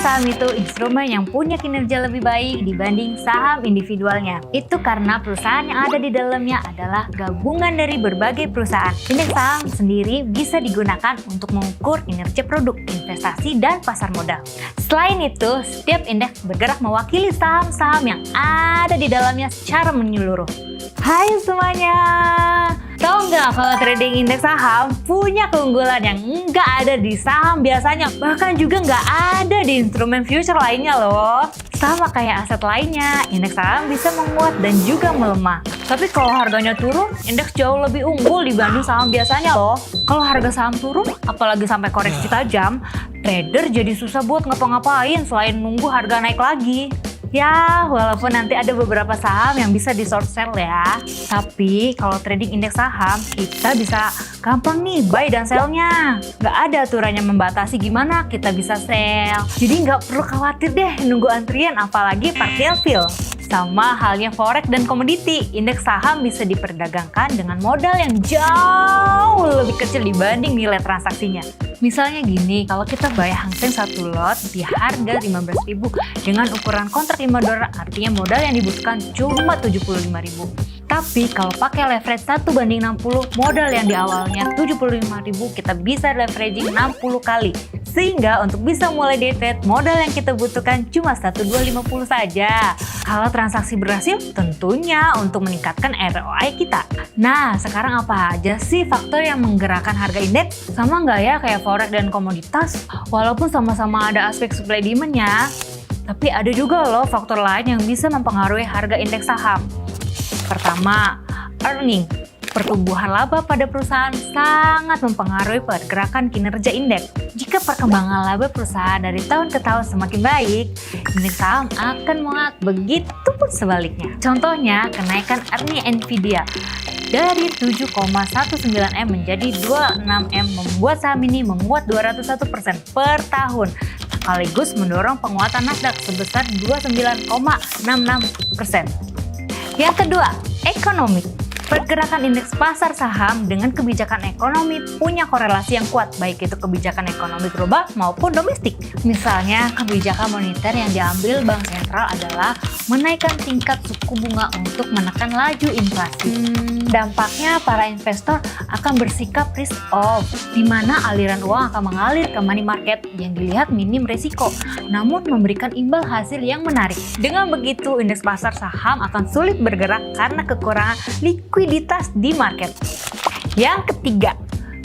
saham itu instrumen yang punya kinerja lebih baik dibanding saham individualnya. Itu karena perusahaan yang ada di dalamnya adalah gabungan dari berbagai perusahaan. Indeks saham sendiri bisa digunakan untuk mengukur kinerja produk, investasi, dan pasar modal. Selain itu, setiap indeks bergerak mewakili saham-saham yang ada di dalamnya secara menyeluruh. Hai semuanya! Tahu nggak kalau trading indeks saham punya keunggulan yang nggak ada di saham biasanya, bahkan juga nggak ada di instrumen future lainnya loh. Sama kayak aset lainnya, indeks saham bisa menguat dan juga melemah. Tapi kalau harganya turun, indeks jauh lebih unggul dibanding saham biasanya loh. Kalau harga saham turun, apalagi sampai koreksi tajam, trader jadi susah buat ngapa-ngapain selain nunggu harga naik lagi. Ya, walaupun nanti ada beberapa saham yang bisa di short sell ya. Tapi kalau trading indeks saham, kita bisa gampang nih buy dan sell-nya. Nggak ada aturannya membatasi gimana kita bisa sell. Jadi nggak perlu khawatir deh nunggu antrian apalagi partial fill. Sama halnya forex dan komoditi, indeks saham bisa diperdagangkan dengan modal yang jauh lebih kecil dibanding nilai transaksinya. Misalnya gini, kalau kita buy Hang Seng 1 lot di harga 15.000 dengan ukuran kontrak $5, artinya modal yang dibutuhkan cuma 75.000. Tapi kalau pakai leverage 1:60, modal yang di awalnya 75.000 kita bisa leveraging 60 kali. Sehingga untuk bisa mulai day trade, modal yang kita butuhkan cuma 1.250 saja. Kalau transaksi berhasil, tentunya untuk meningkatkan ROI kita. Nah, sekarang apa aja sih faktor yang menggerakkan harga indeks? Sama nggak ya kayak forex dan komoditas? Walaupun sama-sama ada aspek supply demand-nya, tapi ada juga loh faktor lain yang bisa mempengaruhi harga indeks saham. Pertama, earning. Pertumbuhan laba pada perusahaan sangat mempengaruhi pergerakan kinerja indeks. Jika perkembangan laba perusahaan dari tahun ke tahun semakin baik, indeks saham akan menguat, begitu pun sebaliknya. Contohnya, kenaikan earning Nvidia dari 7,19 M menjadi 26 M membuat saham ini menguat 201% per tahun, sekaligus mendorong penguatan Nasdaq sebesar 29,66%. Yang kedua, ekonomi. Pergerakan indeks pasar saham dengan kebijakan ekonomi punya korelasi yang kuat, baik itu kebijakan ekonomi global maupun domestik. Misalnya, kebijakan moneter yang diambil bank sentral adalah menaikkan tingkat suku bunga untuk menekan laju inflasi. Dampaknya para investor akan bersikap risk off, di mana aliran uang akan mengalir ke money market yang dilihat minim risiko, namun memberikan imbal hasil yang menarik. Dengan begitu, indeks pasar saham akan sulit bergerak karena kekurangan likuiditas di market. Yang ketiga,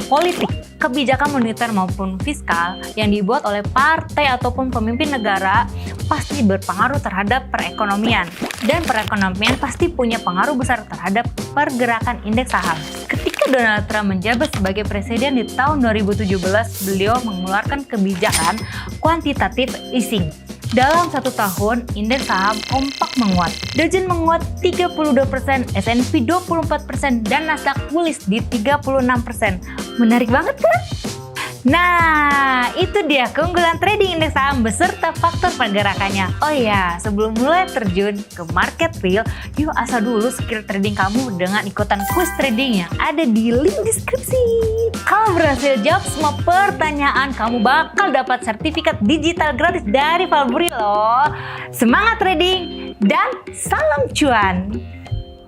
politik. Kebijakan moneter maupun fiskal yang dibuat oleh partai ataupun pemimpin negara pasti berpengaruh terhadap perekonomian. Dan perekonomian pasti punya pengaruh besar terhadap pergerakan indeks saham. Ketika Donald Trump menjabat sebagai presiden di tahun 2017, beliau mengeluarkan kebijakan quantitative easing. Dalam 1 tahun, indeks saham kompak menguat. Dow Jones menguat 32%, S&P 24%, dan Nasdaq bullish di 36%. Menarik banget kan? Nah, itu dia keunggulan trading indeks saham beserta faktor pergerakannya. Oh ya, sebelum mulai terjun ke market real, yuk asah dulu skill trading kamu dengan ikutan quiz trading yang ada di link deskripsi. Kalau berhasil jawab semua pertanyaan, kamu bakal dapat sertifikat digital gratis dari Valbury loh. Semangat trading dan salam cuan!